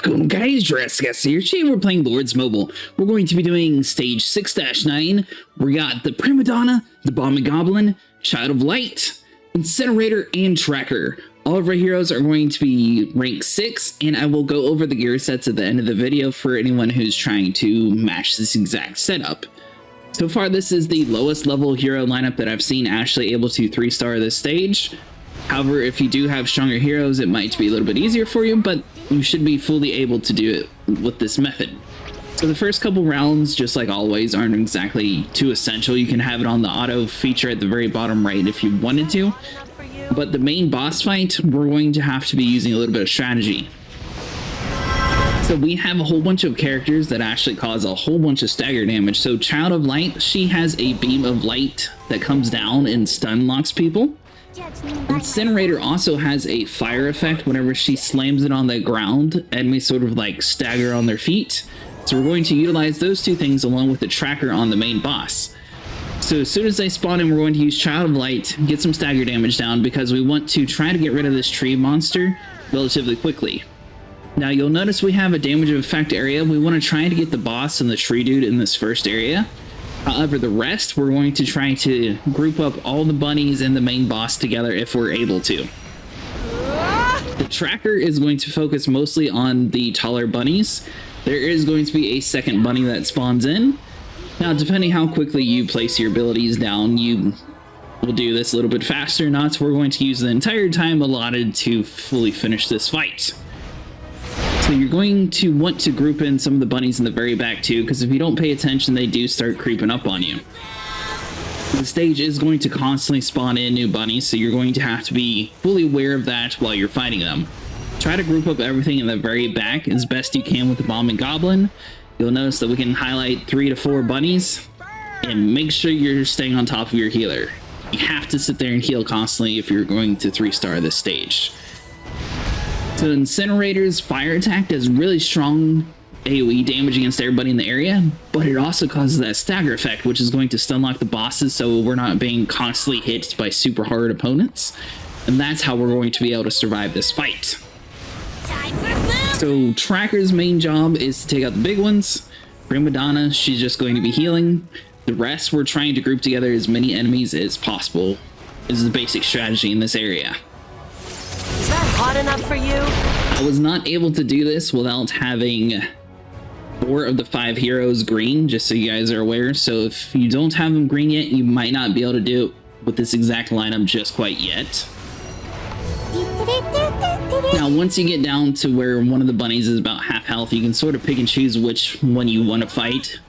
Welcome guys, Jurassic here. Today we're playing Lords Mobile. We're going to be doing stage 6-9. We got the Prima Donna, the Bombing Goblin, Child of Light, Incinerator, and Tracker. All of our heroes are going to be rank 6, and I will go over the gear sets at the end of the video for anyone who's trying to match this exact setup. So far, this is the lowest level hero lineup that I've seen actually able to 3-star this stage. However, if you do have stronger heroes, it might be a little bit easier for you, but you should be fully able to do it with this method. So the first couple rounds, just like always, aren't exactly too essential. You can have it on the auto feature at the very bottom right if you wanted to. But the main boss fight, we're going to have to be using a little bit of strategy. So we have a whole bunch of characters that actually cause a whole bunch of stagger damage. So Child of Light, she has a beam of light that comes down and stun locks people. Incinerator also has a fire effect. Whenever she slams it on the ground, enemies sort of like stagger on their feet. So we're going to utilize those two things along with the tracker on the main boss. So as soon as they spawn in, we're going to use Child of Light, get some stagger damage down because we want to try to get rid of this tree monster relatively quickly. Now you'll notice we have a damage of effect area. We want to try to get the boss and the tree dude in this first area. However, the rest, we're going to try to group up all the bunnies and the main boss together if we're able to. The tracker is going to focus mostly on the taller bunnies. There is going to be a second bunny that spawns in. Now, depending how quickly you place your abilities down, you will do this a little bit faster or not. So we're going to use the entire time allotted to fully finish this fight. So you're going to want to group in some of the bunnies in the very back too, because if you don't pay attention, they do start creeping up on you. The stage is going to constantly spawn in new bunnies, so you're going to have to be fully aware of that while you're fighting them. Try to group up everything in the very back as best you can with the Bombing Goblin. You'll notice that we can highlight 3 to 4 bunnies, and make sure you're staying on top of your healer. You have to sit there and heal constantly if you're going to 3-star this stage. So Incinerator's fire attack does really strong AoE damage against everybody in the area, but it also causes that stagger effect, which is going to stun lock the bosses so we're not being constantly hit by super hard opponents. And that's how we're going to be able to survive this fight. So Tracker's main job is to take out the big ones. Prima Donna, she's just going to be healing. The rest, we're trying to group together as many enemies as possible. This is the basic strategy in this area. Is that hot enough for you? I was not able to do this without having 4 of the 5 heroes green, just so you guys are aware. So if you don't have them green yet, you might not be able to do it with this exact lineup just quite yet. Now, once you get down to where one of the bunnies is about half health, you can sort of pick and choose which one you want to fight.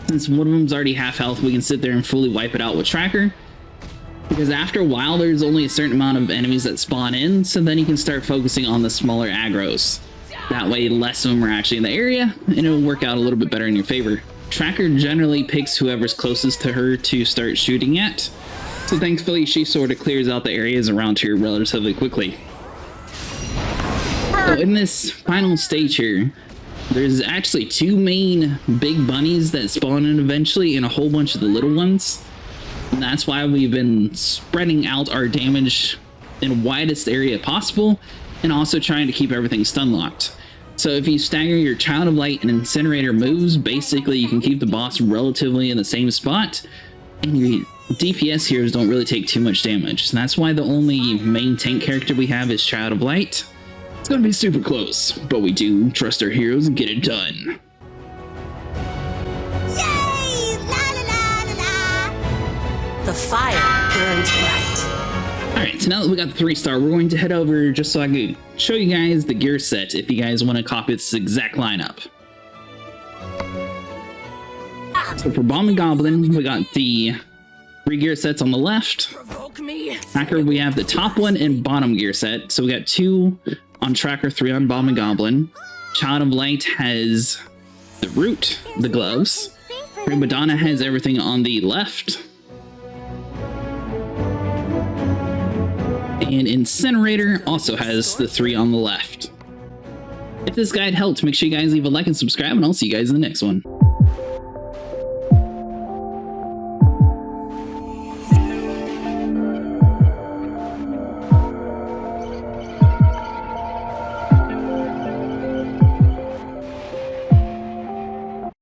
Since one of them's already half health, we can sit there and fully wipe it out with Tracker. Because after a while, there's only a certain amount of enemies that spawn in, so then you can start focusing on the smaller aggros. That way, less of them are actually in the area, and it'll work out a little bit better in your favor. Tracker generally picks whoever's closest to her to start shooting at, so thankfully she sort of clears out the areas around here relatively quickly. So in this final stage here, there's actually 2 main big bunnies that spawn in eventually, and a whole bunch of the little ones. And that's why we've been spreading out our damage in the widest area possible, and also trying to keep everything stun locked. So if you stagger your Child of Light and Incinerator moves, basically you can keep the boss relatively in the same spot, and your DPS heroes don't really take too much damage. So that's why the only main tank character we have is Child of Light. It's going to be super close, but we do trust our heroes and get it done. The fire burns bright. Alright, so now that we got the 3-star, we're going to head over just so I can show you guys the gear set if you guys want to copy this exact lineup. So for Bombing Goblin, we got the 3 gear sets on the left. Tracker, we have the top one and bottom gear set. So we got 2 on Tracker, 3 on Bombing Goblin. Child of Light has the root, the gloves. Prima Donna has everything on the left. And Incinerator also has the 3 on the left. If this guide helped, make sure you guys leave a like and subscribe, and I'll see you guys in the next one.